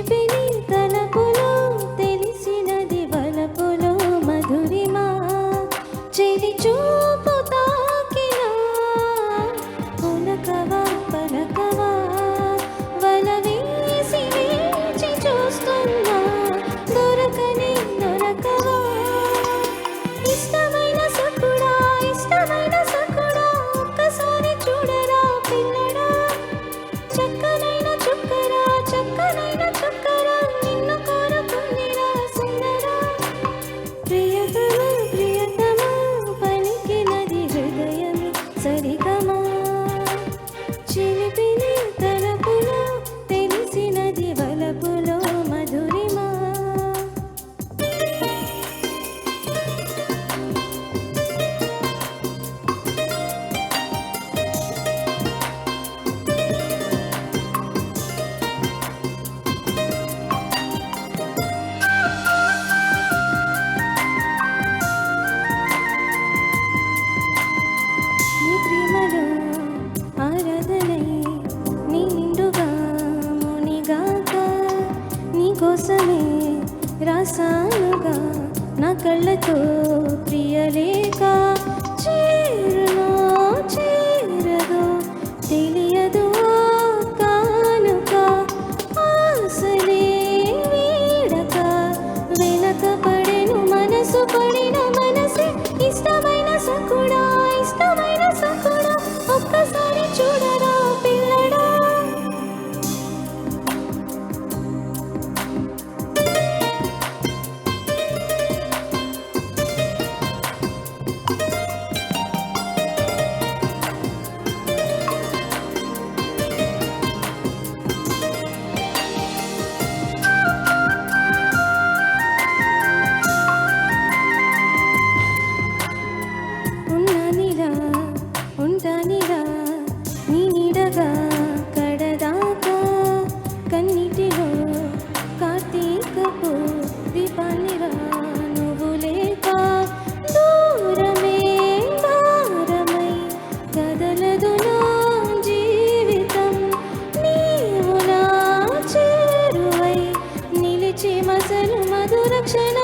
చిలిపిని తలపులో తెలిసినది వలపులో మధురిమా చెలి చూపు తాకినా పులకవా పలకవా వల వేసి వేచి చూస్తున్నా దొరకని దొరకవా ఇష్టమైన సకుడా ఒక్కసారి చూడరా పిల్లడా చక్కనైన చుక్కరా నిన్ను కోరుకుందిరా సుందరా ప్రియతమా పలికినది హృదయమే సరిగమా చిలిపిని తలపులో తెలిసినది వలపులో మధురిమా నీ ప్రేమలో ఆరాధనై నీ నిండుగా మునిగాక నీకోసమే రాసానుగా నా కళ్ళతో ప్రియలేఖ చేరునో చేరదో తెలియదు కానుక ఆశలే వీడక వెనక పడెను మనసు పడిన మనసే ఇష్టమైన సకుడా ఒక్కసారి చూడరా పిల్లడా ఉన్నానిలా ఉంటానిలా నీ నీడగా కడదాకా కన్నిటిలో కార్తీకపు దీపాన్నిరా నువ్వు లేక దూరమే భారమై కదలదు నా జీవితం నీవు నా చేరువై నిలిచి మసలు మధుర క్షణ